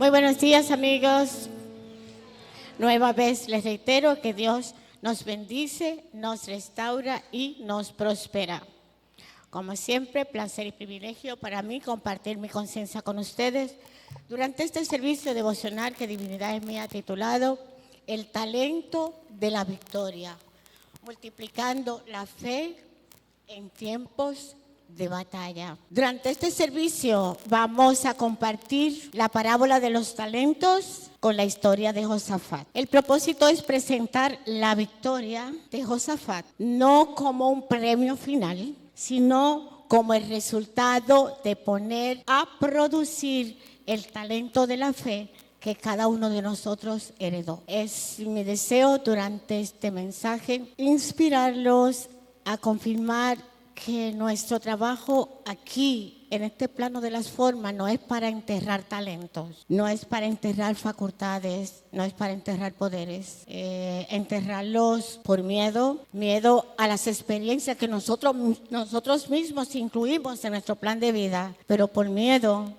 Muy buenos días, amigos. Nueva vez les reitero que Dios nos bendice, nos restaura y nos prospera. Como siempre, placer y privilegio para mí compartir mi conciencia con ustedes durante este servicio devocional que Divinidad es Mía ha titulado El talento de la victoria, multiplicando la fe en tiempos de batalla. Durante este servicio vamos a compartir la parábola de los talentos con la historia de Josafat. El propósito es presentar la victoria de Josafat, no como un premio final, sino como el resultado de poner a producir el talento de la fe que cada uno de nosotros heredó. Es mi deseo durante este mensaje inspirarlos a confirmar que nuestro trabajo aquí, en este plano de las formas, no es para enterrar talentos, no es para enterrar facultades, no es para enterrar poderes, enterrarlos por miedo a las experiencias que nosotros mismos incluimos en nuestro plan de vida, pero por miedo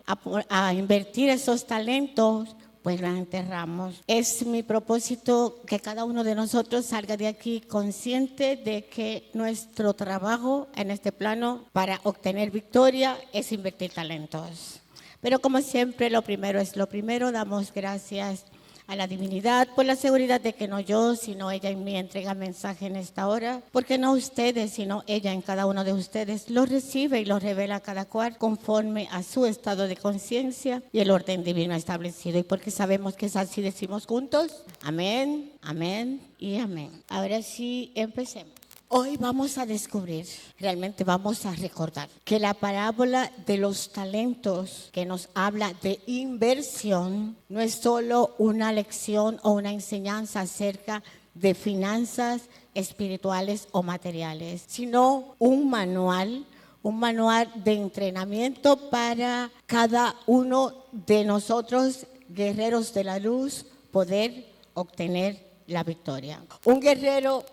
a invertir esos talentos, pues la enterramos. Es mi propósito que cada uno de nosotros salga de aquí consciente de que nuestro trabajo en este plano para obtener victoria es invertir talentos. Pero como siempre, lo primero es lo primero. Damos gracias a la divinidad por la seguridad de que no yo, sino ella en mí entrega mensaje en esta hora, porque no ustedes, sino ella en cada uno de ustedes lo recibe y lo revela a cada cual conforme a su estado de conciencia y el orden divino establecido. Y porque sabemos que es así, decimos juntos, amén, amén y amén. Ahora sí, empecemos. Hoy vamos a descubrir, realmente vamos a recordar que la parábola de los talentos que nos habla de inversión no es solo una lección o una enseñanza acerca de finanzas espirituales o materiales, sino un manual de entrenamiento para cada uno de nosotros, guerreros de la luz, poder obtener la victoria. Un guerrero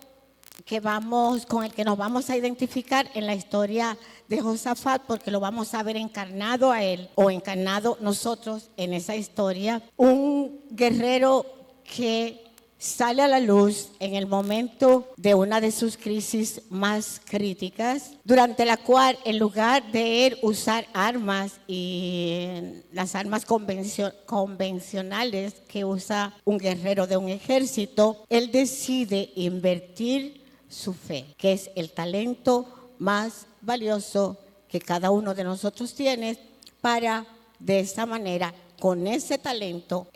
con el que nos vamos a identificar en la historia de Josafat, porque lo vamos a ver encarnado a él o encarnado nosotros en esa historia. Un guerrero que sale a la luz en el momento de una de sus crisis más críticas, durante la cual en lugar de él usar armas y las armas convencionales que usa un guerrero de un ejército, él decide invertir su fe, que es el talento más valioso que cada uno de nosotros tiene, para de esta manera, con ese talento,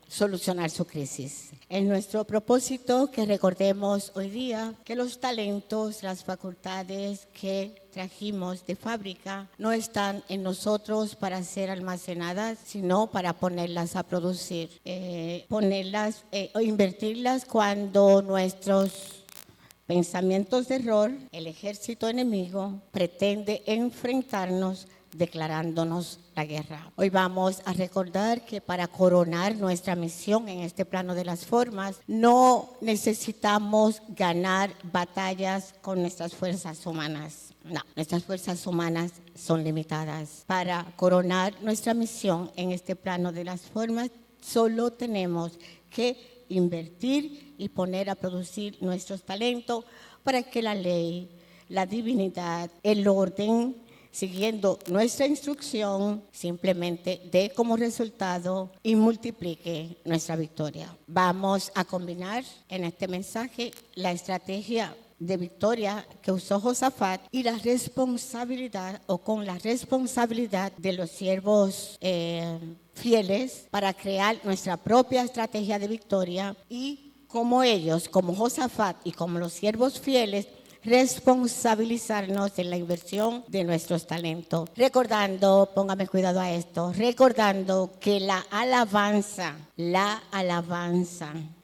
solucionar su crisis. Es nuestro propósito que recordemos hoy día que los talentos, las facultades que trajimos de fábrica no están en nosotros para ser almacenadas, sino para ponerlas a producir, o invertirlas cuando nuestros pensamientos de error, el ejército enemigo pretende enfrentarnos declarándonos la guerra. Hoy vamos a recordar que para coronar nuestra misión en este plano de las formas, no necesitamos ganar batallas con nuestras fuerzas humanas. No, nuestras fuerzas humanas son limitadas. Para coronar nuestra misión en este plano de las formas, solo tenemos que invertir y poner a producir nuestros talentos para que la ley, la divinidad, el orden, siguiendo nuestra instrucción, simplemente dé como resultado y multiplique nuestra victoria. Vamos a combinar en este mensaje la estrategia de victoria que usó Josafat y la responsabilidad de los siervos fieles para crear nuestra propia estrategia de victoria, y como ellos, como Josafat y como los siervos fieles, responsabilizarnos en la inversión de nuestros talentos. Recordando, póngame cuidado a esto, recordando que la alabanza,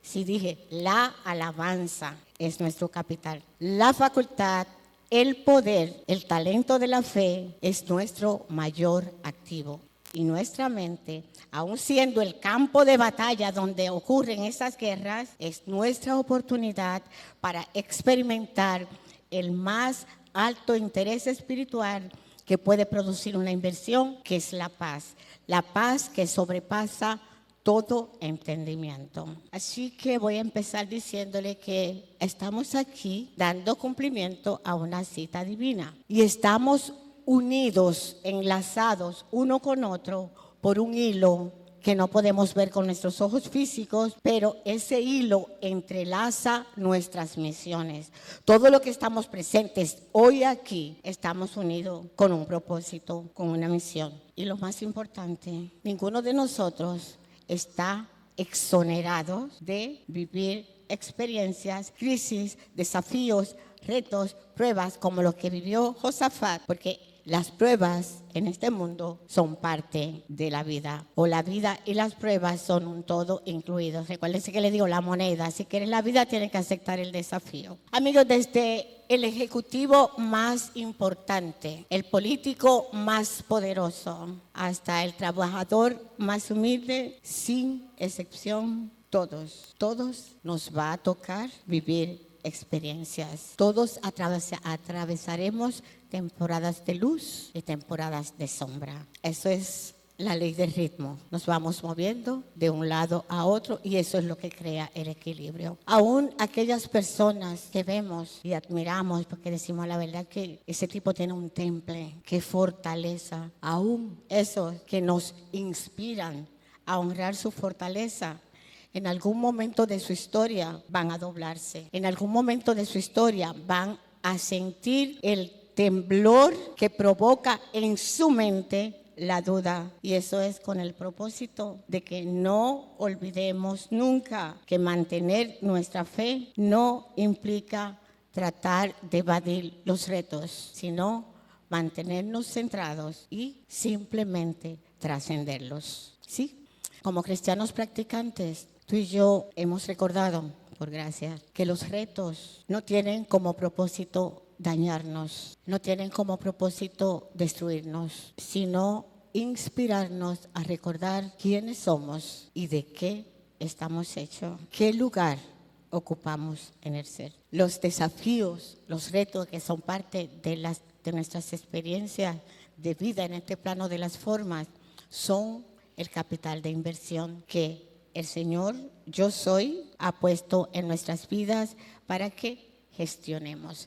sí dije, la alabanza es nuestro capital. La facultad, el poder, el talento de la fe es nuestro mayor activo. Y nuestra mente, aun siendo el campo de batalla donde ocurren esas guerras, es nuestra oportunidad para experimentar el más alto interés espiritual que puede producir una inversión, que es la paz que sobrepasa todo entendimiento. Así que voy a empezar diciéndole que estamos aquí dando cumplimiento a una cita divina y estamos unidos, enlazados uno con otro por un hilo que no podemos ver con nuestros ojos físicos, pero ese hilo entrelaza nuestras misiones. Todo lo que estamos presentes hoy aquí, estamos unidos con un propósito, con una misión. Y lo más importante, ninguno de nosotros está exonerado de vivir experiencias, crisis, desafíos, retos, pruebas como lo que vivió Josafat, porque las pruebas en este mundo son parte de la vida, o la vida y las pruebas son un todo incluidos. Recuérdense que le digo la moneda, si quieres la vida tienes que aceptar el desafío. Amigos, desde el ejecutivo más importante, el político más poderoso, hasta el trabajador más humilde, sin excepción, todos nos va a tocar vivir experiencias. Todos atravesaremos temporadas de luz y temporadas de sombra. Eso es la ley del ritmo. Nos vamos moviendo de un lado a otro y eso es lo que crea el equilibrio. Aún aquellas personas que vemos y admiramos, porque decimos la verdad que ese tipo tiene un temple, qué fortaleza. Aún esos que nos inspiran a honrar su fortaleza, en algún momento de su historia van a doblarse. En algún momento de su historia van a sentir el temblor que provoca en su mente la duda. Y eso es con el propósito de que no olvidemos nunca que mantener nuestra fe no implica tratar de evadir los retos, sino mantenernos centrados y simplemente trascenderlos. ¿Sí? Como cristianos practicantes, tú y yo hemos recordado, por gracia, que los retos no tienen como propósito dañarnos, no tienen como propósito destruirnos, sino inspirarnos a recordar quiénes somos y de qué estamos hechos, qué lugar ocupamos en el ser. Los desafíos, los retos que son parte de nuestras experiencias de vida en este plano de las formas son el capital de inversión que el Señor, yo soy, ha puesto en nuestras vidas para que gestionemos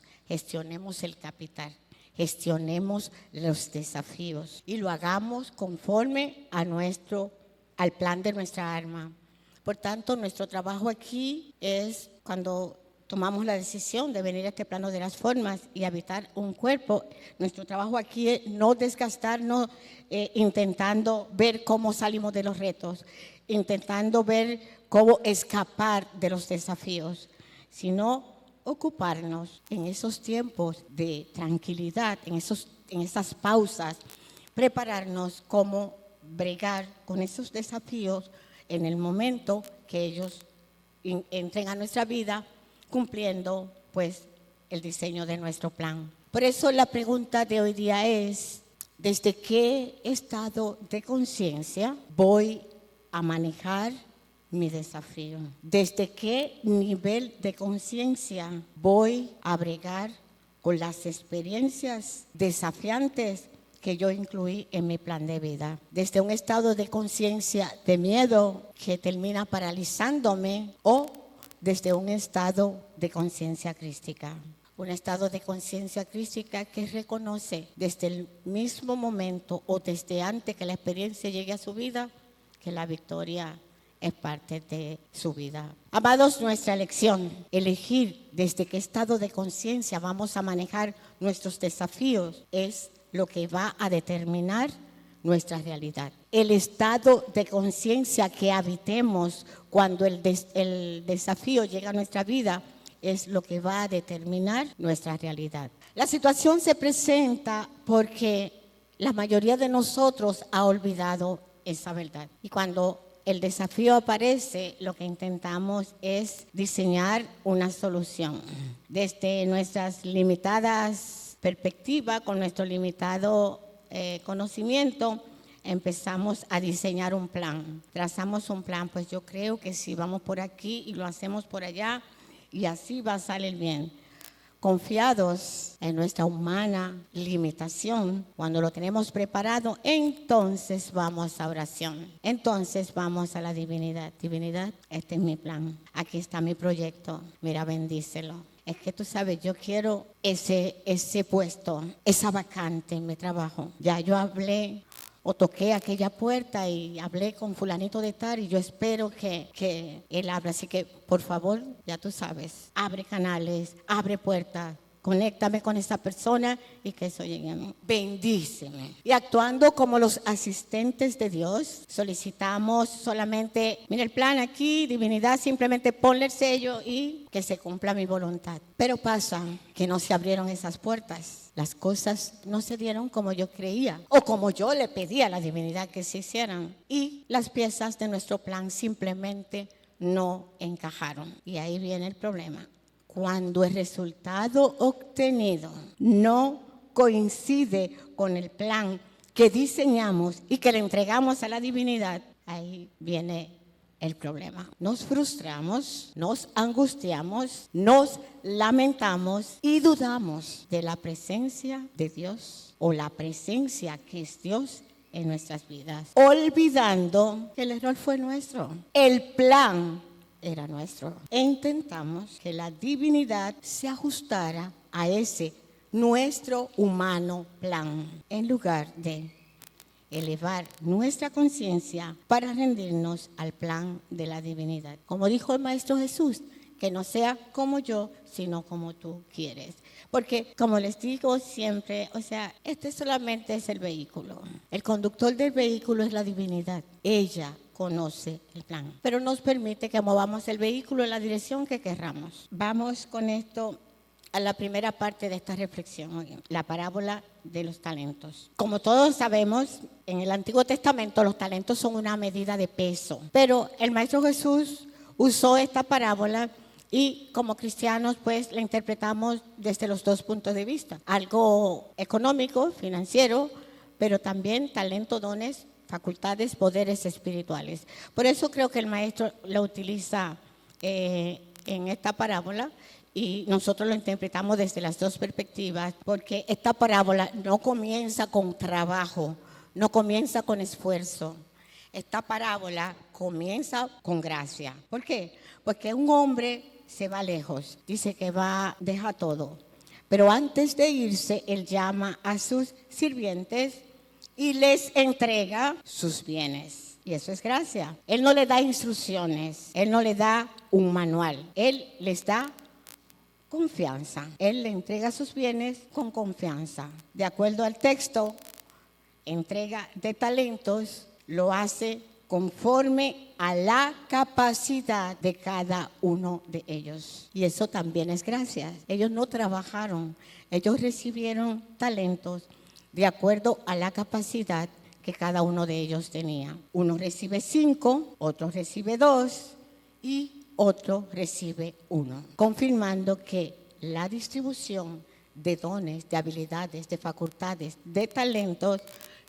el capital, gestionemos los desafíos y lo hagamos conforme al plan de nuestra alma. Por tanto, nuestro trabajo aquí es cuando tomamos la decisión de venir a este plano de las formas y habitar un cuerpo. Nuestro trabajo aquí es no desgastarnos intentando ver cómo salimos de los retos, intentando ver cómo escapar de los desafíos, sino ocuparnos en esos tiempos de tranquilidad, en esas pausas, prepararnos cómo bregar con esos desafíos en el momento que ellos entren a nuestra vida, cumpliendo pues el diseño de nuestro plan. Por eso la pregunta de hoy día es: ¿desde qué estado de conciencia voy a manejar mi desafío? ¿Desde qué nivel de conciencia voy a bregar con las experiencias desafiantes que yo incluí en mi plan de vida? ¿Desde un estado de conciencia de miedo que termina paralizándome o desde un estado de conciencia crística? Un estado de conciencia crística que reconoce desde el mismo momento o desde antes que la experiencia llegue a su vida que la victoria es parte de su vida. Amados, nuestra elección, elegir desde qué estado de conciencia vamos a manejar nuestros desafíos, es lo que va a determinar nuestra realidad. El estado de conciencia que habitemos cuando el desafío llega a nuestra vida es lo que va a determinar nuestra realidad. La situación se presenta porque la mayoría de nosotros ha olvidado esa verdad. Y cuando el desafío aparece, lo que intentamos es diseñar una solución. Desde nuestras limitadas perspectivas, con nuestro limitado conocimiento, empezamos a diseñar un plan. Trazamos un plan, pues yo creo que si vamos por aquí y lo hacemos por allá, y así va a salir bien. confiados en nuestra humana limitación, cuando lo tenemos preparado, entonces vamos a oración. Entonces vamos a la divinidad. Divinidad, este es mi plan. Aquí está mi proyecto. Mira, bendícelo. Es que tú sabes, yo quiero ese puesto, esa vacante en mi trabajo. Ya yo hablé o toqué aquella puerta y hablé con fulanito de tal y yo espero que él abra. Así que, por favor, ya tú sabes, abre canales, abre puertas. Conéctame con esta persona y que eso llegue a mí. Bendíceme. Y actuando como los asistentes de Dios, solicitamos solamente, mira el plan aquí, divinidad, simplemente ponle el sello y que se cumpla mi voluntad. Pero pasa que no se abrieron esas puertas. Las cosas no se dieron como yo creía o como yo le pedí a la divinidad que se hicieran. Y las piezas de nuestro plan simplemente no encajaron. Y ahí viene el problema. Cuando el resultado obtenido no coincide con el plan que diseñamos y que le entregamos a la divinidad, ahí viene el problema. Nos frustramos, nos angustiamos, nos lamentamos y dudamos de la presencia de Dios o la presencia que es Dios en nuestras vidas, olvidando que el error fue nuestro. El plan era nuestro. E intentamos que la divinidad se ajustara a ese nuestro humano plan, en lugar de elevar nuestra conciencia para rendirnos al plan de la divinidad. Como dijo el Maestro Jesús, que no sea como yo, sino como tú quieres. Porque, como les digo siempre, este solamente es el vehículo. El conductor del vehículo es la divinidad. Ella conoce el plan, pero nos permite que movamos el vehículo en la dirección que querramos. Vamos con esto a la primera parte de esta reflexión, la parábola de los talentos. Como todos sabemos, en el Antiguo Testamento los talentos son una medida de peso, pero el Maestro Jesús usó esta parábola y como cristianos pues la interpretamos desde los dos puntos de vista. Algo económico, financiero, pero también talento, dones, facultades, poderes espirituales. Por eso creo que el maestro lo utiliza en esta parábola y nosotros lo interpretamos desde las dos perspectivas, porque esta parábola no comienza con trabajo, no comienza con esfuerzo. Esta parábola comienza con gracia. ¿Por qué? Porque un hombre se va lejos, dice que deja todo, pero antes de irse, él llama a sus sirvientes y les entrega sus bienes. Y eso es gracia. Él no le da instrucciones, él no le da un manual, él les da confianza. Él le entrega sus bienes con confianza. De acuerdo al texto, entrega de talentos lo hace conforme a la capacidad de cada uno de ellos. Y eso también es gracia. Ellos no trabajaron, ellos recibieron talentos de acuerdo a la capacidad que cada uno de ellos tenía. Uno recibe 5, otro recibe 2 y otro recibe 1, confirmando que la distribución de dones, de habilidades, de facultades, de talentos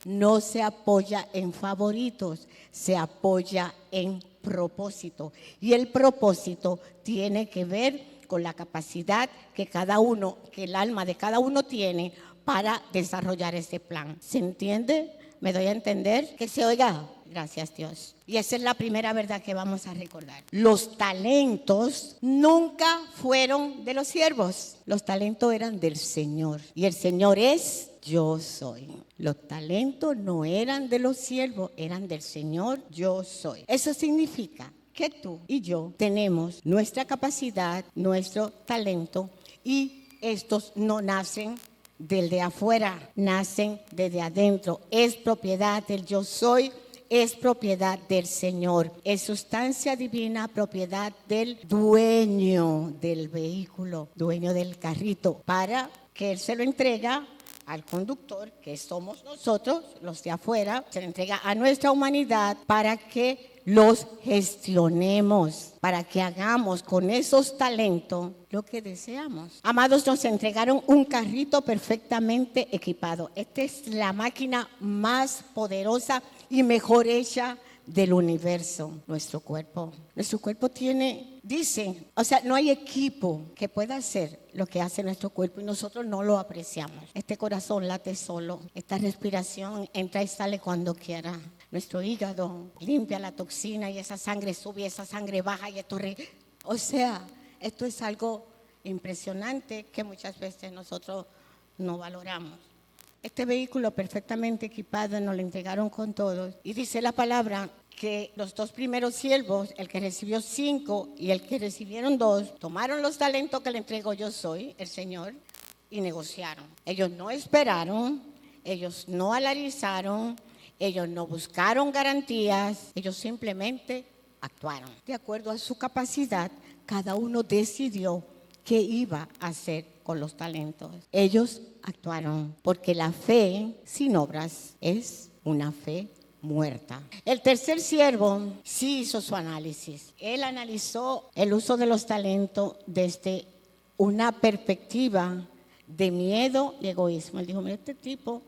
no se apoya en favoritos, se apoya en propósito. Y el propósito tiene que ver con la capacidad que cada uno, que el alma de cada uno tiene para desarrollar ese plan. ¿Se entiende? ¿Me doy a entender? Que se oiga. Gracias, Dios. Y esa es la primera verdad que vamos a recordar. Los talentos nunca fueron de los siervos. Los talentos eran del Señor. Y el Señor es yo soy. Los talentos no eran de los siervos, eran del Señor yo soy. Eso significa que tú y yo tenemos nuestra capacidad, nuestro talento, y estos no nacen del de afuera, nacen desde adentro. Es propiedad del yo soy, es propiedad del Señor, es sustancia divina, propiedad del dueño del vehículo, dueño del carrito, para que Él se lo entrega al conductor, que somos nosotros, los de afuera, se le entrega a nuestra humanidad para que los gestionemos, para que hagamos con esos talentos lo que deseamos. Amados, nos entregaron un carrito perfectamente equipado. Esta es la máquina más poderosa y mejor hecha del universo, nuestro cuerpo. Nuestro cuerpo tiene, dicen, o sea, no hay equipo que pueda hacer lo que hace nuestro cuerpo y nosotros no lo apreciamos. Este corazón late solo, esta respiración entra y sale cuando quiera. Nuestro hígado limpia la toxina y esa sangre sube y esa sangre baja y esto o sea, esto es algo impresionante que muchas veces nosotros no valoramos. Este vehículo perfectamente equipado nos lo entregaron con todo. Y dice la palabra que los dos primeros siervos, el que recibió 5 y el que recibieron 2, tomaron los talentos que le entregó Yo Soy, el Señor, y negociaron. Ellos no esperaron, ellos no alarizaron, ellos no buscaron garantías, ellos simplemente actuaron. De acuerdo a su capacidad, cada uno decidió qué iba a hacer con los talentos. Ellos actuaron porque la fe sin obras es una fe muerta. El tercer siervo sí hizo su análisis. Él analizó el uso de los talentos desde una perspectiva de miedo y egoísmo. Él dijo, mira, este tipo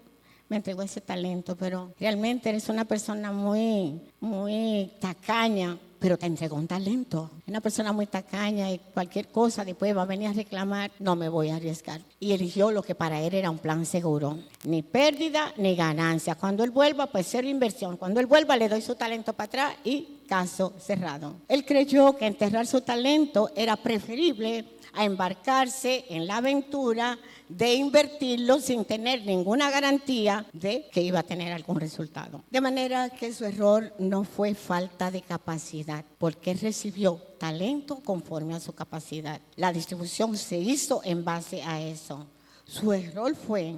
me entregó ese talento, pero realmente eres una persona muy tacaña, pero te entregó un talento. Una persona muy tacaña y cualquier cosa después va a venir a reclamar, no me voy a arriesgar. Y eligió lo que para él era un plan seguro. Ni pérdida ni ganancia. Cuando él vuelva, pues cero inversión. Cuando él vuelva, le doy su talento para atrás y caso cerrado. Él creyó que enterrar su talento era preferible a embarcarse en la aventura de invertirlo sin tener ninguna garantía de que iba a tener algún resultado. De manera que su error no fue falta de capacidad, porque él recibió talento conforme a su capacidad. La distribución se hizo en base a eso. Su error fue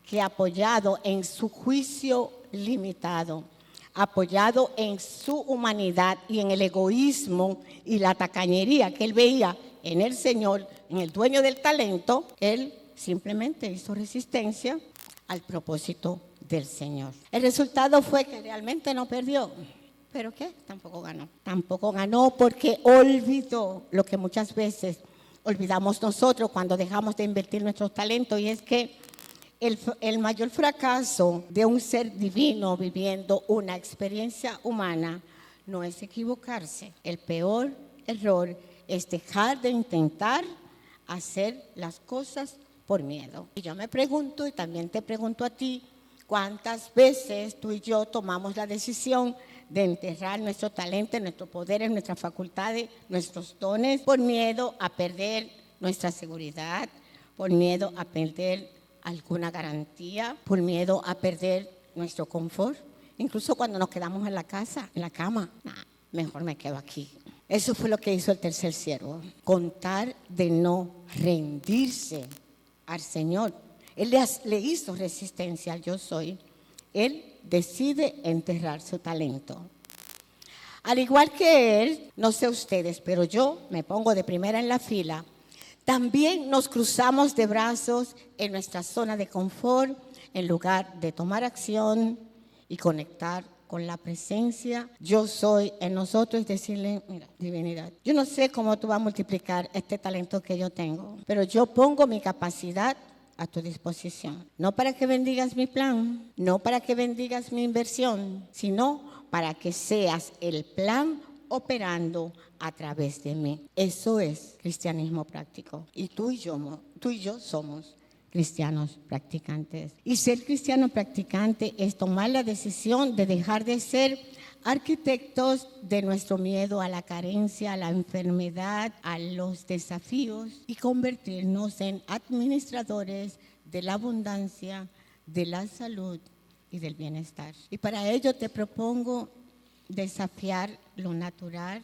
que apoyado en su juicio limitado, apoyado en su humanidad y en el egoísmo y la tacañería que él veía en el Señor, en el dueño del talento, él simplemente hizo resistencia al propósito del Señor. El resultado fue que realmente no perdió. ¿Pero qué? Tampoco ganó. Tampoco ganó porque olvidó lo que muchas veces olvidamos nosotros cuando dejamos de invertir nuestros talentos, y es que el mayor fracaso de un ser divino viviendo una experiencia humana no es equivocarse. El peor error es dejar de intentar hacer las cosas por miedo. Y yo me pregunto, y también te pregunto a ti, ¿cuántas veces tú y yo tomamos la decisión de enterrar nuestro talento, nuestros poderes, nuestras facultades, nuestros dones, por miedo a perder nuestra seguridad, por miedo a perder alguna garantía, por miedo a perder nuestro confort? Incluso cuando nos quedamos en la casa, en la cama, mejor me quedo aquí. Eso fue lo que hizo el tercer siervo, contar de no rendirse al Señor. Él le hizo resistencia al Yo Soy. Él decide enterrar su talento. Al igual que él, no sé ustedes, pero yo me pongo de primera en la fila. También nos cruzamos de brazos en nuestra zona de confort en lugar de tomar acción y conectar con la presencia Yo Soy en nosotros, y decirle, mira, divinidad, yo no sé cómo tú vas a multiplicar este talento que yo tengo, pero yo pongo mi capacidad a tu disposición. No para que bendigas mi plan, no para que bendigas mi inversión, sino para que seas el plan operando a través de mí. Eso es cristianismo práctico. Y tú y yo somos cristianos practicantes. Y ser cristiano practicante es tomar la decisión de dejar de ser arquitectos de nuestro miedo a la carencia, a la enfermedad, a los desafíos, y convertirnos en administradores de la abundancia, de la salud y del bienestar. Y para ello te propongo desafiar lo natural,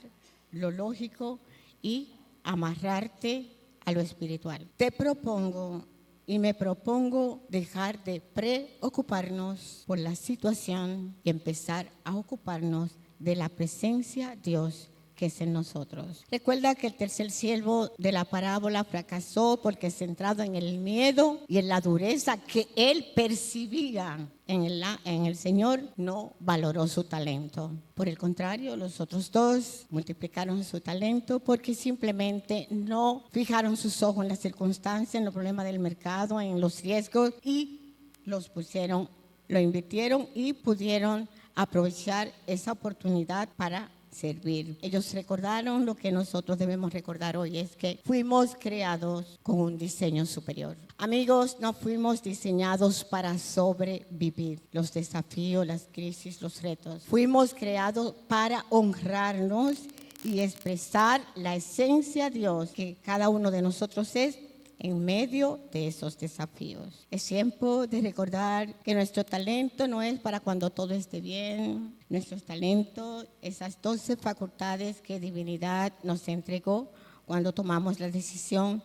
lo lógico y amarrarte a lo espiritual. Te propongo y me propongo dejar de preocuparnos por la situación y empezar a ocuparnos de la presencia de Dios que es en nosotros. Recuerda que el tercer siervo de la parábola fracasó porque centrado en el miedo y en la dureza que él percibía en el Señor, no valoró su talento. Por el contrario, los otros dos multiplicaron su talento porque simplemente no fijaron sus ojos en las circunstancias, en los problemas del mercado, en los riesgos, y lo invirtieron y pudieron aprovechar esa oportunidad para servir. Ellos recordaron lo que nosotros debemos recordar hoy, es que fuimos creados con un diseño superior. Amigos, no fuimos diseñados para sobrevivir los desafíos, las crisis, los retos. Fuimos creados para honrarnos y expresar la esencia de Dios que cada uno de nosotros es en medio de esos desafíos. Es tiempo de recordar que nuestro talento no es para cuando todo esté bien. Nuestro talento, esas 12 facultades que divinidad nos entregó cuando tomamos la decisión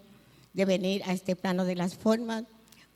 de venir a este plano de las formas,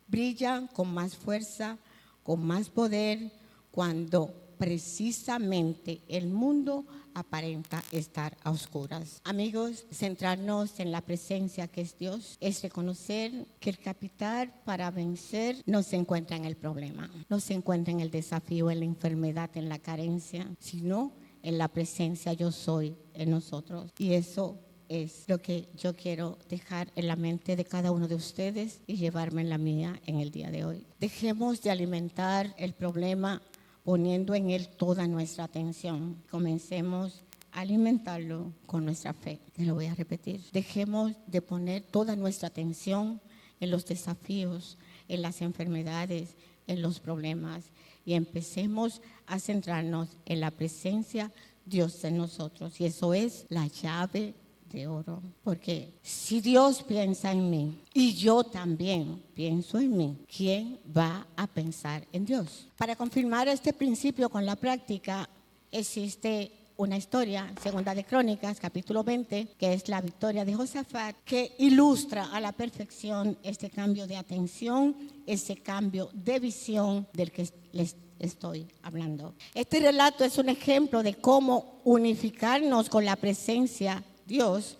brillan con más fuerza, con más poder, cuando precisamente el mundo aparenta estar a oscuras. Amigos, centrarnos en la presencia que es Dios es reconocer que el capital para vencer no se encuentra en el problema, no se encuentra en el desafío, en la enfermedad, en la carencia, sino en la presencia yo soy en nosotros. Y eso es lo que yo quiero dejar en la mente de cada uno de ustedes y llevarme en la mía en el día de hoy. Dejemos de alimentar el problema poniendo en él toda nuestra atención. Comencemos a alimentarlo con nuestra fe. Te lo voy a repetir. Dejemos de poner toda nuestra atención en los desafíos, en las enfermedades, en los problemas y empecemos a centrarnos en la presencia de Dios en nosotros. Y eso es la llave de oro. Porque si Dios piensa en mí y yo también pienso en mí, ¿quién va a pensar en Dios? Para confirmar este principio con la práctica, existe una historia, Segunda de Crónicas, capítulo 20, que es la victoria de Josafat, que ilustra a la perfección este cambio de atención, ese cambio de visión del que les estoy hablando. Este relato es un ejemplo de cómo unificarnos con la presencia Dios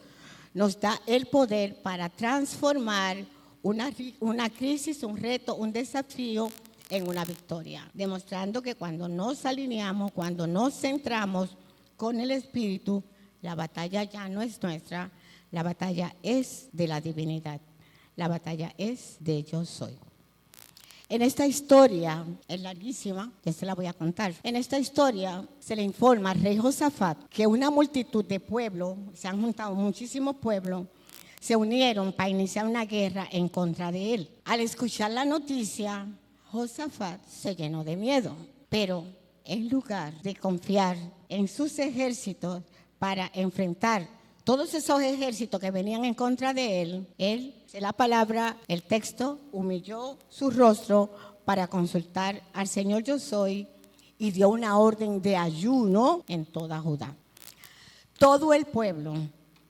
nos da el poder para transformar una crisis, un reto, un desafío en una victoria, demostrando que cuando nos alineamos, cuando nos centramos con el Espíritu, la batalla ya no es nuestra, la batalla es de la divinidad, la batalla es de yo soy. En esta historia, es larguísima, ya se la voy a contar. En esta historia se le informa al rey Josafat que una multitud de pueblos, se han juntado muchísimos pueblos, se unieron para iniciar una guerra en contra de él. Al escuchar la noticia, Josafat se llenó de miedo, pero en lugar de confiar en sus ejércitos para enfrentar todos esos ejércitos que venían en contra de él, la palabra, el texto, humilló su rostro para consultar al Señor yo soy y dio una orden de ayuno en toda Judá. Todo el pueblo,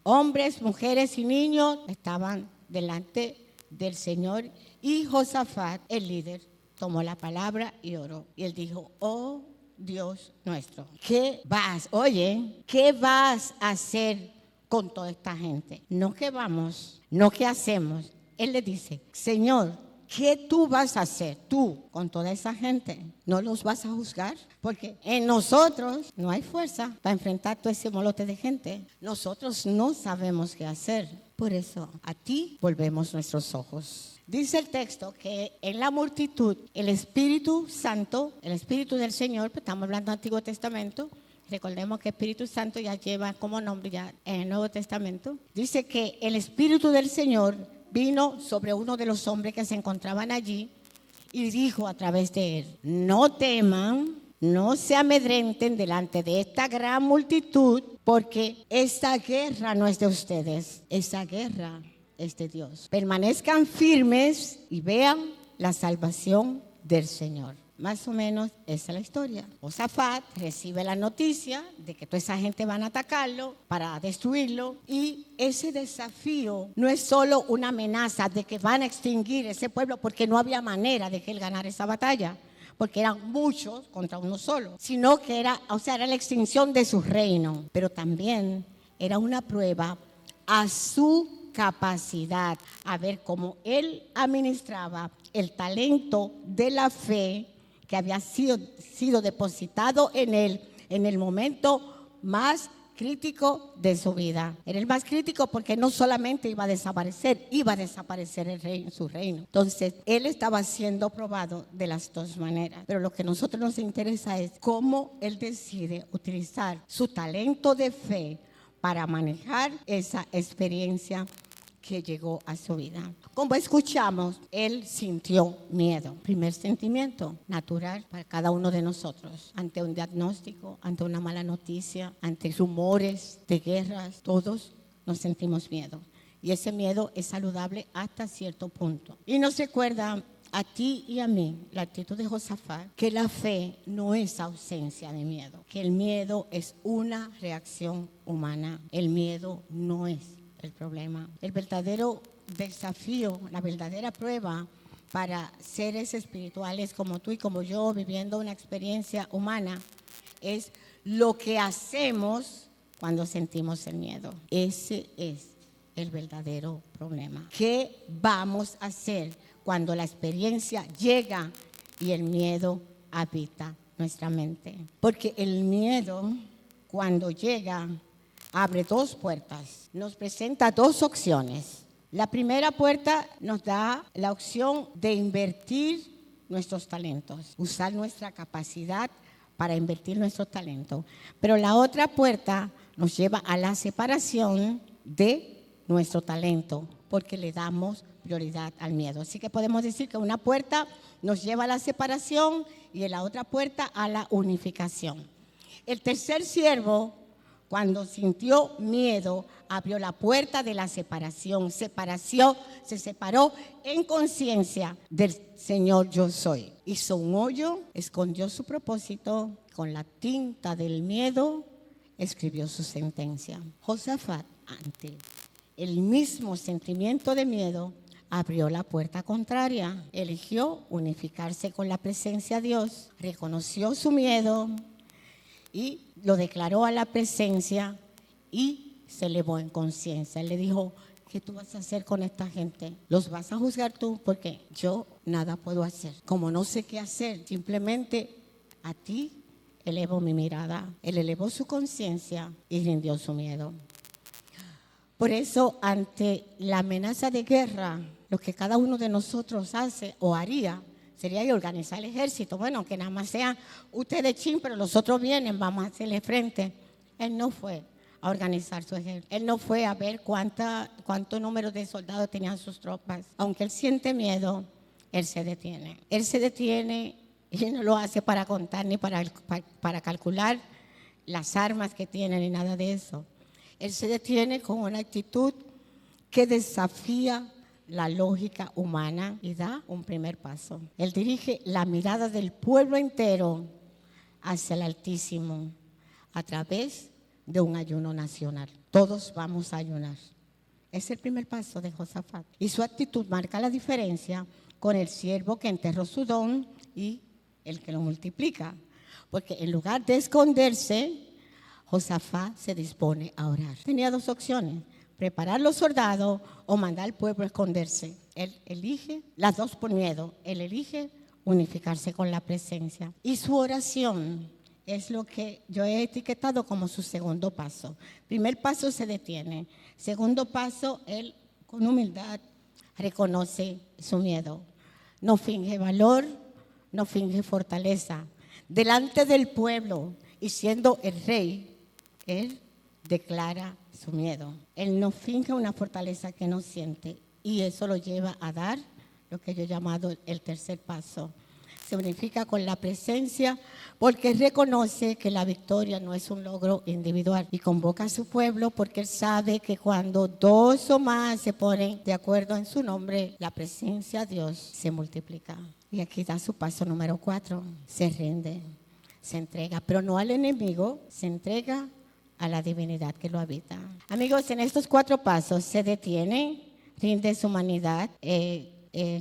hombres, mujeres y niños, estaban delante del Señor y Josafat, el líder, tomó la palabra y oró. Y él dijo, oh Dios nuestro, ¿qué vas a hacer con toda esta gente? No qué vamos, no qué hacemos. Él le dice, Señor, ¿qué tú vas a hacer tú con toda esa gente? ¿No los vas a juzgar? Porque en nosotros no hay fuerza para enfrentar todo ese molote de gente. Nosotros no sabemos qué hacer. Por eso a ti volvemos nuestros ojos. Dice el texto que en la multitud el Espíritu Santo, el Espíritu del Señor, pues estamos hablando del Antiguo Testamento, recordemos que Espíritu Santo ya lleva como nombre ya en el Nuevo Testamento. Dice que el Espíritu del Señor vino sobre uno de los hombres que se encontraban allí y dijo a través de él, no teman, no se amedrenten delante de esta gran multitud, porque esta guerra no es de ustedes, esta guerra es de Dios. Permanezcan firmes y vean la salvación del Señor. Más o menos esa es la historia. Josafat recibe la noticia de que toda esa gente van a atacarlo para destruirlo y ese desafío no es solo una amenaza de que van a extinguir ese pueblo porque no había manera de que él ganara esa batalla, porque eran muchos contra uno solo, sino que era la extinción de su reino, pero también era una prueba a su capacidad, a ver cómo él administraba el talento de la fe que había sido depositado en él en el momento más crítico de su vida. Era el más crítico porque no solamente iba a desaparecer el rey en su reino. Entonces, él estaba siendo probado de las dos maneras. Pero lo que a nosotros nos interesa es cómo él decide utilizar su talento de fe para manejar esa experiencia que llegó a su vida. Como escuchamos, él sintió miedo. Primer sentimiento natural para cada uno de nosotros. Ante un diagnóstico, ante una mala noticia, ante rumores de guerras, todos nos sentimos miedo. Y ese miedo es saludable hasta cierto punto. Y nos recuerda a ti y a mí la actitud de Josafat, que la fe no es ausencia de miedo, que el miedo es una reacción humana. El miedo no es el problema. El verdadero desafío, la verdadera prueba para seres espirituales como tú y como yo, viviendo una experiencia humana, es lo que hacemos cuando sentimos el miedo. Ese es el verdadero problema. ¿Qué vamos a hacer cuando la experiencia llega y el miedo habita nuestra mente? Porque el miedo, cuando llega, abre dos puertas, nos presenta dos opciones. La primera puerta nos da la opción de invertir nuestros talentos, usar nuestra capacidad para invertir nuestros talentos. Pero la otra puerta nos lleva a la separación de nuestro talento, porque le damos prioridad al miedo. Así que podemos decir que una puerta nos lleva a la separación y en la otra puerta a la unificación. El tercer siervo, cuando sintió miedo, abrió la puerta de la separación. Se separó en conciencia del Señor yo soy. Hizo un hoyo, escondió su propósito, con la tinta del miedo escribió su sentencia. Josafat, ante el mismo sentimiento de miedo, abrió la puerta contraria. Eligió unificarse con la presencia de Dios, reconoció su miedo y lo declaró a la presencia y se elevó en conciencia. Él le dijo: ¿qué tú vas a hacer con esta gente? ¿Los vas a juzgar tú? Porque yo nada puedo hacer. Como no sé qué hacer, simplemente a ti elevo mi mirada. Él elevó su conciencia y rindió su miedo. Por eso, ante la amenaza de guerra, lo que cada uno de nosotros hace o haría sería organizar el ejército. Bueno, que nada más sean ustedes chin, pero los otros vienen, vamos a hacerle frente. Él no fue a organizar su ejército. Él no fue a ver cuánto número de soldados tenían sus tropas. Aunque él siente miedo, él se detiene. Él se detiene y no lo hace para contar ni para calcular las armas que tiene ni nada de eso. Él se detiene con una actitud que desafía la lógica humana y da un primer paso. Él dirige la mirada del pueblo entero hacia el Altísimo a través de un ayuno nacional. Todos vamos a ayunar. Es el primer paso de Josafat. Y su actitud marca la diferencia con el siervo que enterró su don y el que lo multiplica. Porque en lugar de esconderse, Josafat se dispone a orar. Tenía dos opciones: preparar los soldados o mandar al pueblo a esconderse. Él elige las dos por miedo. Él elige unificarse con la presencia. Y su oración es lo que yo he etiquetado como su segundo paso. Primer paso, se detiene. Segundo paso, él con humildad reconoce su miedo. No finge valor, no finge fortaleza. Delante del pueblo y siendo el rey, él declara su miedo. Él no finge una fortaleza que no siente y eso lo lleva a dar lo que yo he llamado el tercer paso. Se unifica con la presencia porque reconoce que la victoria no es un logro individual y convoca a su pueblo porque él sabe que cuando dos o más se ponen de acuerdo en su nombre, la presencia de Dios se multiplica. Y aquí da su paso número 4, se rinde, se entrega, pero no al enemigo, se entrega a la divinidad que lo habita. Amigos, en estos 4 pasos se detiene, rinde su humanidad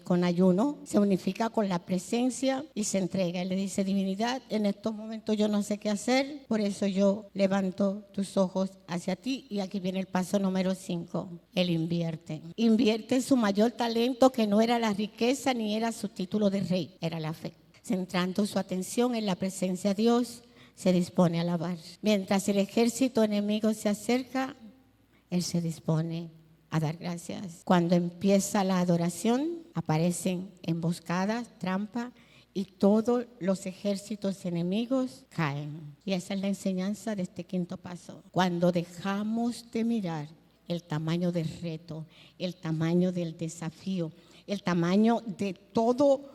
con ayuno, se unifica con la presencia y se entrega. Él le dice: divinidad, en estos momentos yo no sé qué hacer, por eso yo levanto tus ojos hacia ti. Y aquí viene el paso número 5. Él invierte su mayor talento, que no era la riqueza ni era su título de rey, era la fe. Centrando su atención en la presencia de Dios, se dispone a alabar. Mientras el ejército enemigo se acerca, él se dispone a dar gracias. Cuando empieza la adoración, aparecen emboscadas, trampas, y todos los ejércitos enemigos caen. Y esa es la enseñanza de este quinto paso. Cuando dejamos de mirar el tamaño del reto, el tamaño del desafío, el tamaño de todo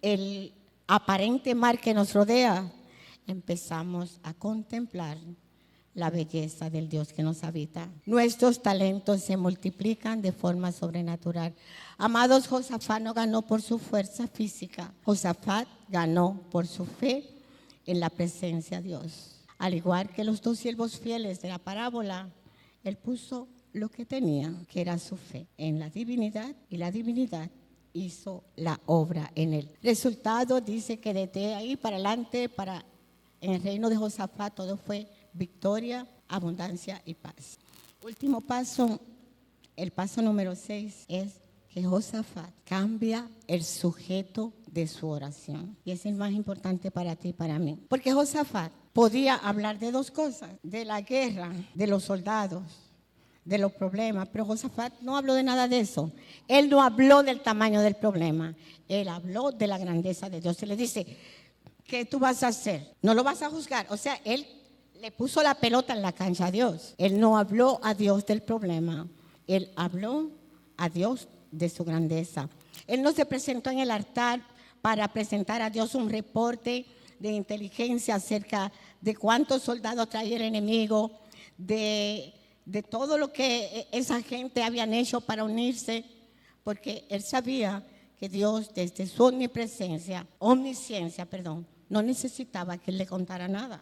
el aparente mar que nos rodea, empezamos a contemplar la belleza del Dios que nos habita. Nuestros talentos se multiplican de forma sobrenatural. Amados, Josafat no ganó por su fuerza física. Josafat ganó por su fe en la presencia de Dios. Al igual que los dos siervos fieles de la parábola, él puso lo que tenía, que era su fe en la divinidad, y la divinidad hizo la obra en él. Resultado dice que desde ahí para adelante, en el reino de Josafat, todo fue victoria, abundancia y paz. Último paso, el paso número 6 es que Josafat cambia el sujeto de su oración. Y es el más importante para ti y para mí. Porque Josafat podía hablar de dos cosas: de la guerra, de los soldados, de los problemas. Pero Josafat no habló de nada de eso. Él no habló del tamaño del problema. Él habló de la grandeza de Dios. Se le dice, ¿qué tú vas a hacer? No lo vas a juzgar. O sea, él le puso la pelota en la cancha a Dios. Él no habló a Dios del problema. Él habló a Dios de su grandeza. Él no se presentó en el altar para presentar a Dios un reporte de inteligencia acerca de cuántos soldados traía el enemigo, de todo lo que esa gente habían hecho para unirse, porque él sabía que Dios, desde su omnisciencia, no necesitaba que él le contara nada.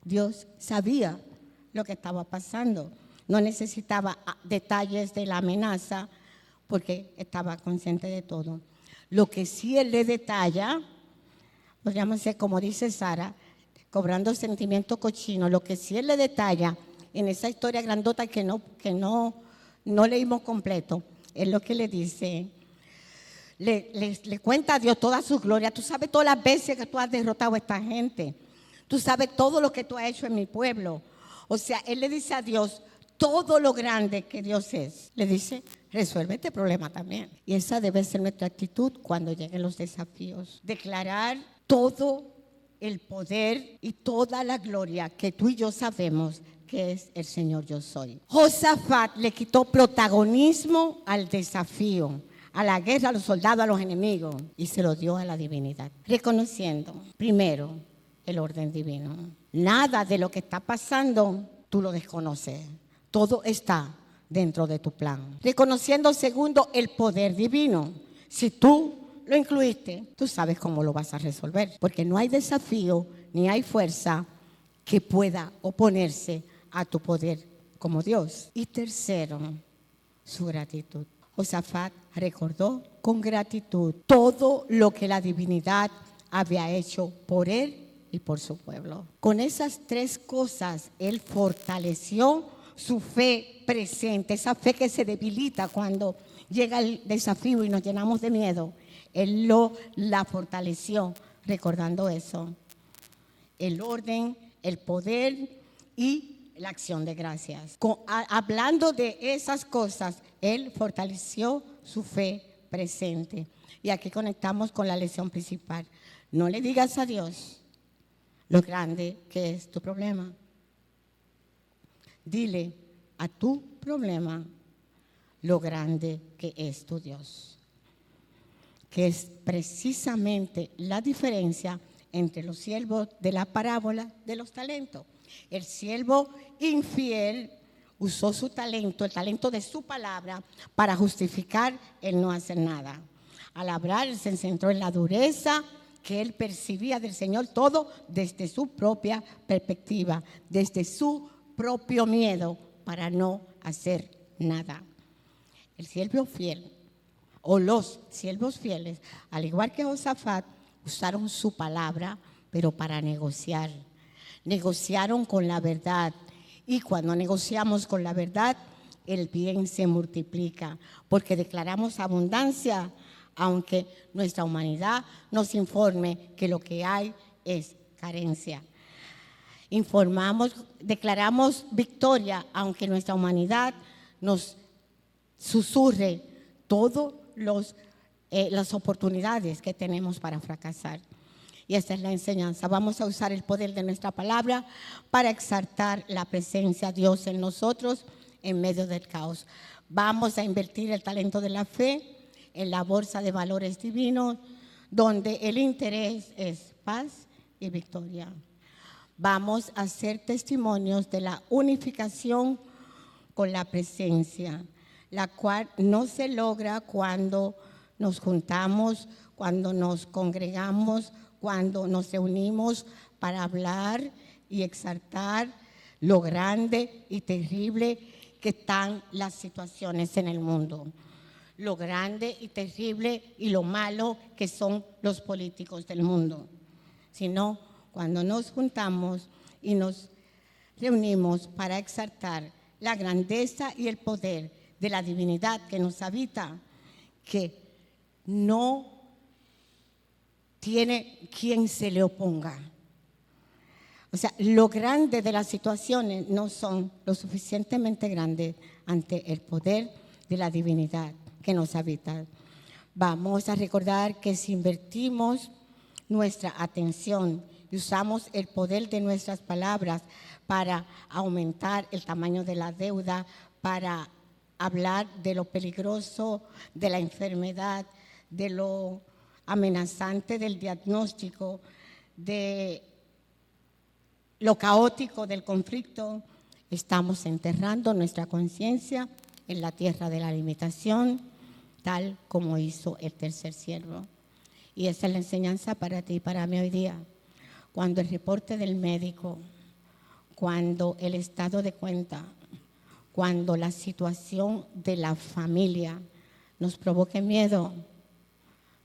Dios sabía lo que estaba pasando. No necesitaba detalles de la amenaza porque estaba consciente de todo. Lo que sí él le detalla, podríamos decir, como dice Sara, cobrando sentimiento cochino, lo que sí él le detalla en esa historia grandota que no leímos completo, es lo que le dice. Le cuenta a Dios toda su gloria. Tú sabes todas las veces que tú has derrotado a esta gente. Tú sabes todo lo que tú has hecho en mi pueblo. O sea, él le dice a Dios todo lo grande que Dios es. Le dice, resuelve este problema también. Y esa debe ser nuestra actitud cuando lleguen los desafíos. Declarar todo el poder y toda la gloria que tú y yo sabemos que es el Señor yo soy. Josafat le quitó protagonismo al desafío, a la guerra, a los soldados, a los enemigos, y se lo dio a la divinidad, reconociendo primero el orden divino. Nada de lo que está pasando tú lo desconoces. Todo está dentro de tu plan. Reconociendo segundo el poder divino. Si tú lo incluiste, tú sabes cómo lo vas a resolver, porque no hay desafío ni hay fuerza que pueda oponerse a tu poder como Dios. Y tercero, su gratitud. Josafat recordó con gratitud todo lo que la divinidad había hecho por él y por su pueblo. Con esas tres cosas, él fortaleció su fe presente, esa fe que se debilita cuando llega el desafío y nos llenamos de miedo. Él la fortaleció recordando eso. El orden, el poder y la acción de gracias. Hablando de esas cosas, él fortaleció su fe presente. Y aquí conectamos con la lección principal. No le digas a Dios lo grande que es tu problema. Dile a tu problema lo grande que es tu Dios. Que es precisamente la diferencia entre los siervos de la parábola de los talentos. El siervo infiel usó su talento, el talento de su palabra, para justificar el no hacer nada. Al hablar, él se centró en la dureza que él percibía del Señor, todo desde su propia perspectiva, desde su propio miedo, para no hacer nada. El siervo fiel, o los siervos fieles, al igual que Josafat, usaron su palabra, pero para negociar. Negociaron con la verdad. Y cuando negociamos con la verdad, el bien se multiplica, porque declaramos abundancia, aunque nuestra humanidad nos informe que lo que hay es carencia. declaramos victoria, aunque nuestra humanidad nos susurre todas las oportunidades que tenemos para fracasar. Y esta es la enseñanza. Vamos a usar el poder de nuestra palabra para exaltar la presencia de Dios en nosotros en medio del caos. Vamos a invertir el talento de la fe en la bolsa de valores divinos, donde el interés es paz y victoria. Vamos a ser testimonios de la unificación con la presencia, la cual no se logra cuando nos juntamos, cuando nos congregamos, cuando nos reunimos para hablar y exaltar lo grande y terrible que están las situaciones en el mundo, lo grande y terrible y lo malo que son los políticos del mundo, sino cuando nos juntamos y nos reunimos para exaltar la grandeza y el poder de la divinidad que nos habita, que no tiene quien se le oponga. O sea, lo grande de las situaciones no son lo suficientemente grandes ante el poder de la divinidad que nos habita. Vamos a recordar que si invertimos nuestra atención y usamos el poder de nuestras palabras para aumentar el tamaño de la deuda, para hablar de lo peligroso de la enfermedad, de lo amenazante del diagnóstico, de lo caótico del conflicto, estamos enterrando nuestra conciencia en la tierra de la limitación, tal como hizo el tercer siervo. Y esa es la enseñanza para ti y para mí hoy día. Cuando el reporte del médico, cuando el estado de cuenta, cuando la situación de la familia nos provoque miedo,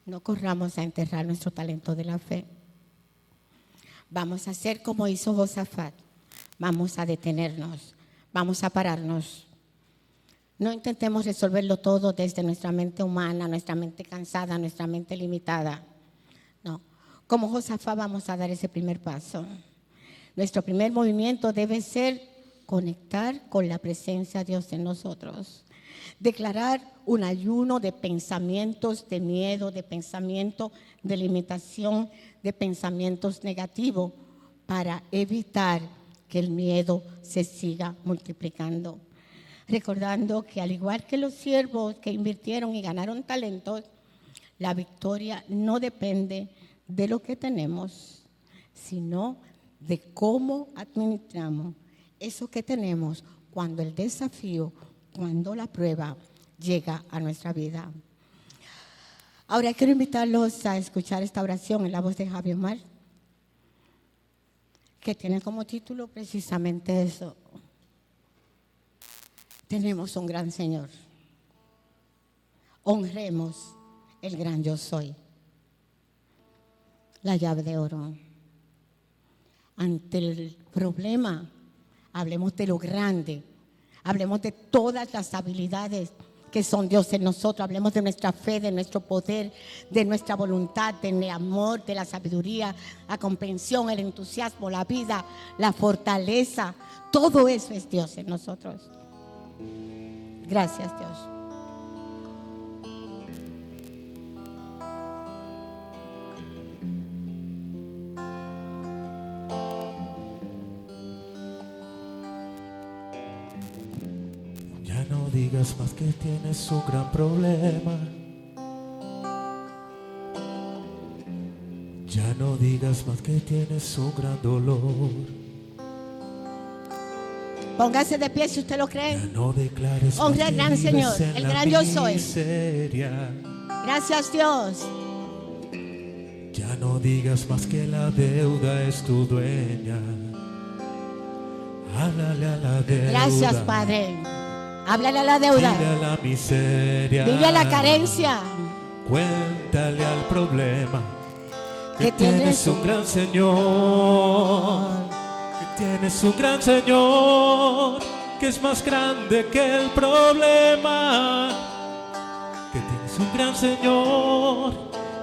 no corramos a enterrar nuestro talento de la fe. Vamos a hacer como hizo Josafat. Vamos a detenernos, vamos a pararnos. No intentemos resolverlo todo desde nuestra mente humana, nuestra mente cansada, nuestra mente limitada. No, como Josafat vamos a dar ese primer paso. Nuestro primer movimiento debe ser conectar con la presencia de Dios en nosotros. Declarar un ayuno de pensamientos de miedo, de pensamientos de limitación, de pensamientos negativos para evitar que el miedo se siga multiplicando. Recordando que al igual que los siervos que invirtieron y ganaron talentos, la victoria no depende de lo que tenemos, sino de cómo administramos eso que tenemos cuando el desafío, cuando la prueba llega a nuestra vida. Ahora quiero invitarlos a escuchar esta oración en la voz de Javier Omar, que tiene como título precisamente eso. Tenemos un gran Señor. Honremos el gran yo soy. La llave de oro. Ante el problema, hablemos de lo grande. Hablemos de todas las habilidades que son Dios en nosotros. Hablemos de nuestra fe, de nuestro poder, de nuestra voluntad, del amor, de la sabiduría, la comprensión, el entusiasmo, la vida, la fortaleza. Todo eso es Dios en nosotros. Gracias, Dios. Ya no digas más que tienes un gran problema. Ya no digas más que tienes un gran dolor. Póngase de pie si usted lo cree. Ya no declares Honre más al que gran vives Señor, en el la gran yo soy. miseria. Gracias, Dios. Ya no digas más que la deuda es tu dueña. Háblale a la deuda. Gracias, Padre. Háblale a la deuda. Dile a la miseria. Dile a la carencia. Cuéntale al problema que Que tienes tienes un gran Señor. Que tienes un gran Señor que es más grande que el problema. Que tienes un gran Señor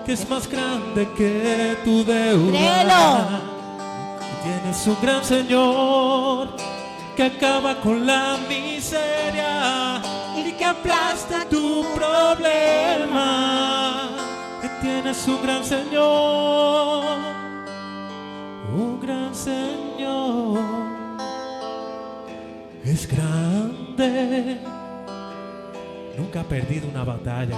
que es más grande que tu deuda. Créelo. Tienes un gran Señor que acaba con la miseria y que aplasta tu problema. Que tienes un gran Señor, un gran Señor. Es grande, nunca ha perdido una batalla.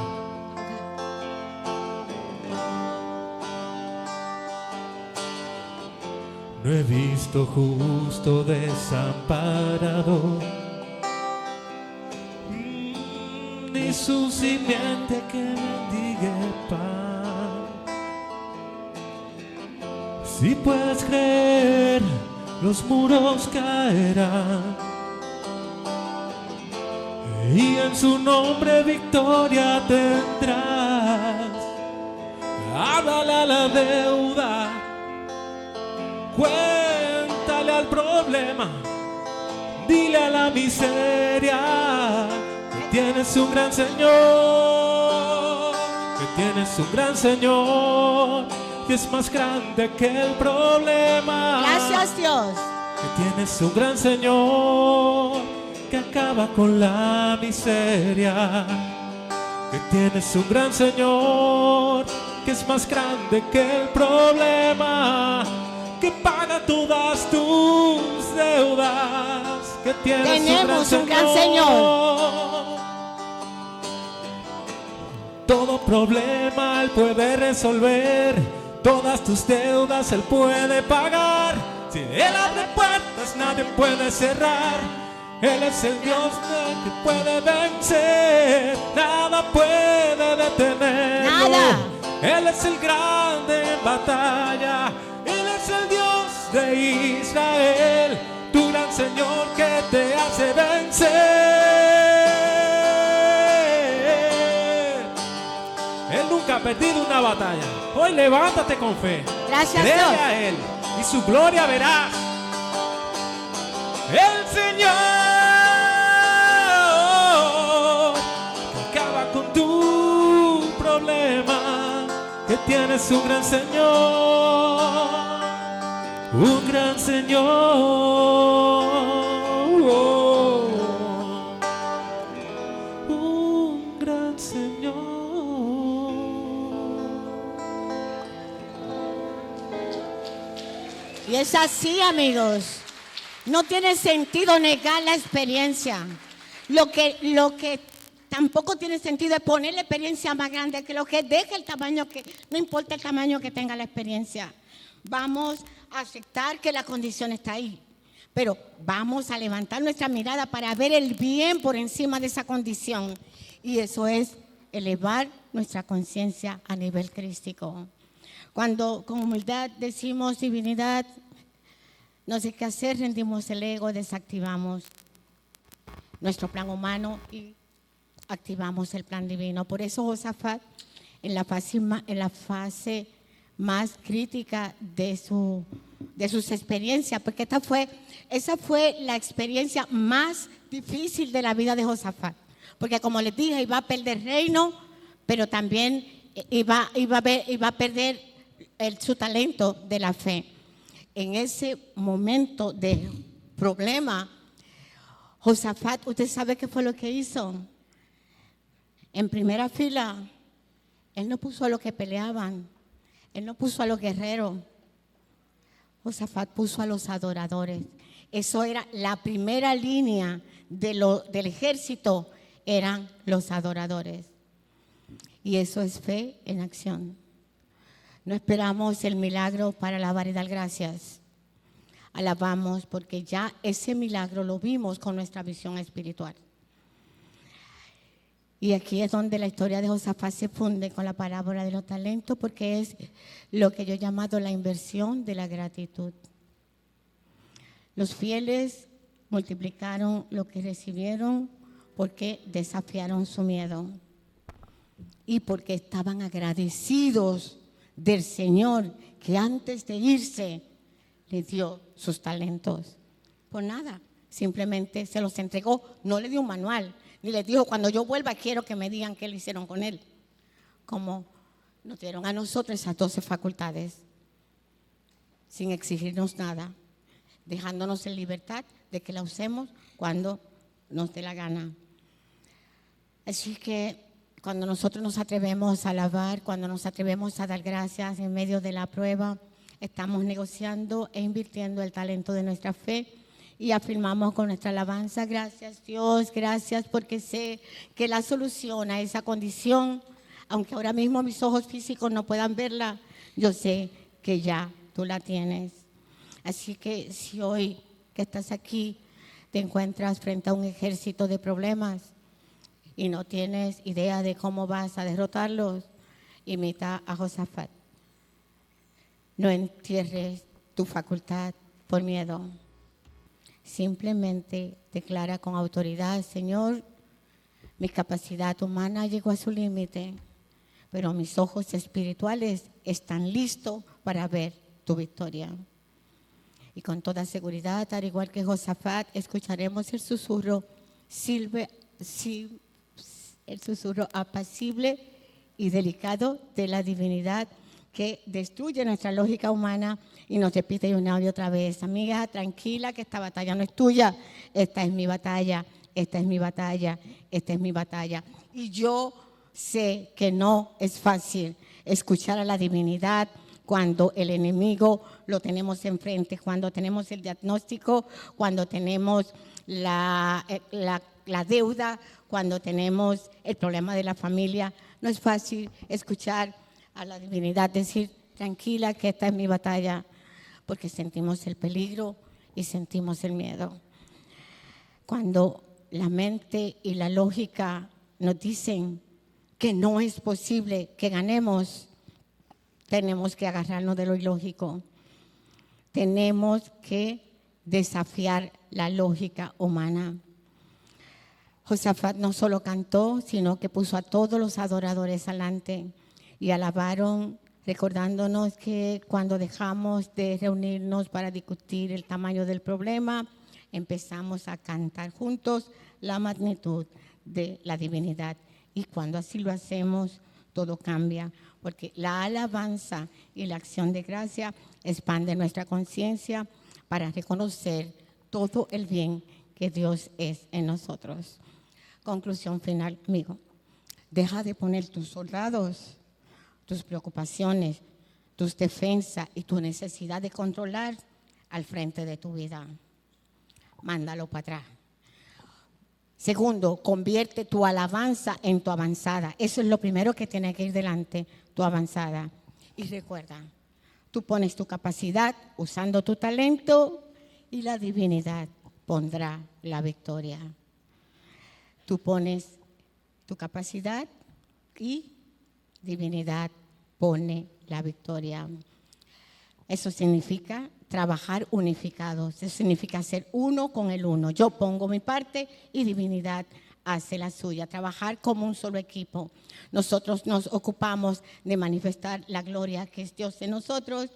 No he visto justo desamparado, ni su simiente que mendigue pan. Si puedes creer, los muros caerán, y en su nombre victoria tendrás. Háblale a la deuda, cuéntale al problema, dile a la miseria que tienes un gran Señor, que tienes un gran Señor, que es más grande que el problema. Gracias, Dios. Que tienes un gran Señor que acaba con la miseria. Que tienes un gran Señor que es más grande que el problema, que paga todas tus deudas. Que Tenemos un gran Señor. Todo problema Él puede resolver, todas tus deudas Él puede pagar. Si Él abre puertas nadie puede cerrar, Él es el Dios que puede vencer, nada puede detenerlo. Nada. Él es el grande en batalla, Él es el Dios de Israel, tu gran Señor que te hace vencer. Él nunca ha perdido una batalla. Hoy levántate con fe. Gracias, Cree Dios. a Él y su gloria verás. El Señor que acaba con tu problema, que tienes un gran Señor, un gran Señor, un gran Señor. Y es así, amigos. No tiene sentido negar la experiencia. Lo que tampoco tiene sentido es poner la experiencia más grande que lo que deje el tamaño, que no importa el tamaño que tenga la experiencia. Vamos a aceptar que la condición está ahí, pero vamos a levantar nuestra mirada para ver el bien por encima de esa condición. Y eso es elevar nuestra conciencia a nivel crístico. Cuando con humildad decimos divinidad, no sé qué hacer, rendimos el ego, desactivamos nuestro plan humano y activamos el plan divino. Por eso Josafat, en la fase más crítica de sus experiencias, porque esa fue la experiencia más difícil de la vida de Josafat, porque como les dije, iba a perder reino, pero también iba a perder su talento de la fe. En ese momento de problema, Josafat, ¿usted sabe qué fue lo que hizo? En primera fila, él no puso a los que peleaban, él no puso a los guerreros. Josafat puso a los adoradores. Eso era la primera línea del ejército, eran los adoradores. Y eso es fe en acción. No esperamos el milagro para alabar y dar gracias. Alabamos porque ya ese milagro lo vimos con nuestra visión espiritual. Y aquí es donde la historia de Josafat se funde con la parábola de los talentos, porque es lo que yo he llamado la inversión de la gratitud. Los fieles multiplicaron lo que recibieron porque desafiaron su miedo y porque estaban agradecidos del Señor, que antes de irse le dio sus talentos. Por nada, simplemente se los entregó, no le dio un manual, ni les dijo, cuando yo vuelva quiero que me digan qué le hicieron con él. Como nos dieron a nosotros esas 12 facultades. sin exigirnos nada, dejándonos en libertad de que la usemos cuando nos dé la gana. Así que cuando nosotros nos atrevemos a alabar, cuando nos atrevemos a dar gracias en medio de la prueba, estamos negociando e invirtiendo el talento de nuestra fe y afirmamos con nuestra alabanza: gracias Dios, gracias porque sé que la solución a esa condición, aunque ahora mismo mis ojos físicos no puedan verla, yo sé que ya tú la tienes. Así que si hoy que estás aquí te encuentras frente a un ejército de problemas y no tienes idea de cómo vas a derrotarlos, imita a Josafat. No entierres tu facultad por miedo. Simplemente declara con autoridad: Señor, mi capacidad humana llegó a su límite, pero mis ojos espirituales están listos para ver tu victoria. Y con toda seguridad, al igual que Josafat, escucharemos el susurro, el susurro apacible y delicado de la divinidad que destruye nuestra lógica humana y nos repite una y otra vez: amiga, tranquila, que esta batalla no es tuya, esta es mi batalla, esta es mi batalla, esta es mi batalla. Y yo sé que no es fácil escuchar a la divinidad cuando el enemigo lo tenemos enfrente, cuando tenemos el diagnóstico, cuando tenemos la deuda, cuando tenemos el problema de la familia. No es fácil escuchar a la divinidad decir: tranquila, que esta es mi batalla, porque sentimos el peligro y sentimos el miedo. Cuando la mente y la lógica nos dicen que no es posible que ganemos, tenemos que agarrarnos de lo ilógico. Tenemos que desafiar la lógica humana. Josafat no solo cantó, sino que puso a todos los adoradores delante y alabaron, recordándonos que cuando dejamos de reunirnos para discutir el tamaño del problema, empezamos a cantar juntos la magnitud de la divinidad. Y cuando así lo hacemos, todo cambia, porque la alabanza y la acción de gracia expande nuestra conciencia para reconocer todo el bien que Dios es en nosotros. Conclusión final, amigo. Deja de poner tus soldados, tus preocupaciones, tus defensas y tu necesidad de controlar al frente de tu vida. Mándalo para atrás. Segundo, convierte tu alabanza en tu avanzada. Eso es lo primero que tiene que ir delante, tu avanzada. Y recuerda, tú pones tu capacidad usando tu talento y la divinidad pondrá la victoria. Tú pones tu capacidad y divinidad pone la victoria. Eso significa trabajar unificados, eso significa ser uno con el uno. Yo pongo mi parte y divinidad hace la suya, trabajar como un solo equipo. Nosotros nos ocupamos de manifestar la gloria que es Dios en nosotros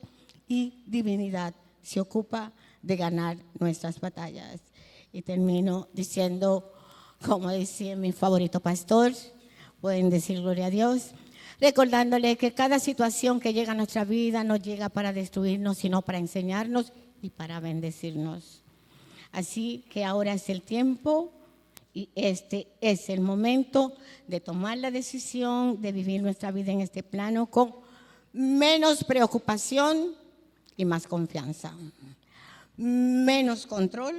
y divinidad se ocupa de ganar nuestras batallas. Y termino diciendo, como decía mi favorito pastor, pueden decir gloria a Dios, recordándole que cada situación que llega a nuestra vida no llega para destruirnos, sino para enseñarnos y para bendecirnos. Así que ahora es el tiempo y este es el momento de tomar la decisión de vivir nuestra vida en este plano con menos preocupación y más confianza, menos control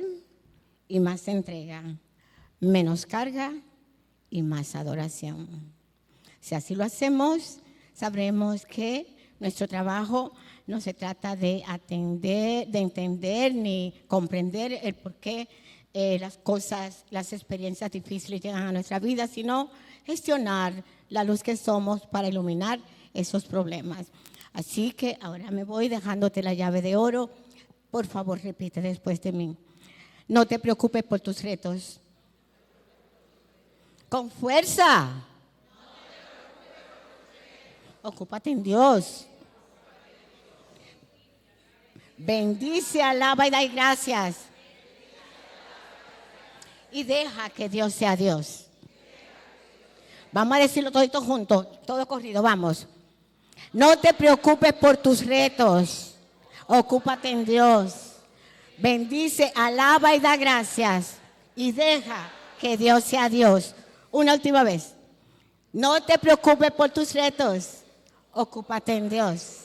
y más entrega, menos carga y más adoración. Si así lo hacemos, sabremos que nuestro trabajo no se trata de entender ni comprender el por qué las cosas, las experiencias difíciles llegan a nuestra vida, sino gestionar la luz que somos para iluminar esos problemas. Así que ahora me voy dejándote la llave de oro. Por favor, repite después de mí. No te preocupes por tus retos. Con fuerza. Ocúpate en Dios. Bendice, alaba y da gracias. Y deja que Dios sea Dios. Vamos a decirlo todito juntos, todo corrido, vamos. No te preocupes por tus retos. Ocúpate en Dios. Bendice, alaba y da gracias. Y deja que Dios sea Dios. Una última vez. No te preocupes por tus retos. Ocúpate en Dios.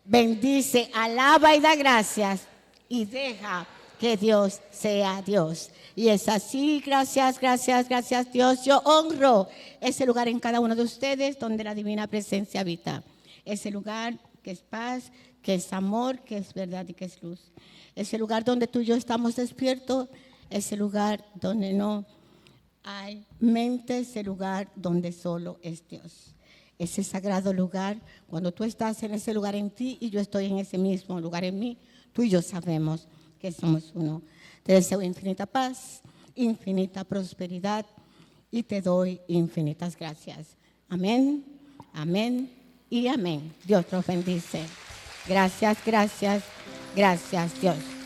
Bendice, alaba y da gracias. Y deja que Dios sea Dios. Y es así, gracias, gracias, gracias Dios. Yo honro ese lugar en cada uno de ustedes donde la divina presencia habita. Ese lugar que es paz, que es amor, que es verdad y que es luz. Ese lugar donde tú y yo estamos despiertos. Ese lugar donde no hay mente, ese lugar donde solo es Dios. Ese sagrado lugar, cuando tú estás en ese lugar en ti y yo estoy en ese mismo lugar en mí, tú y yo sabemos que somos uno. Te deseo infinita paz, infinita prosperidad y te doy infinitas gracias. Amén, amén y amén. Dios los bendice. Gracias, gracias, gracias Dios.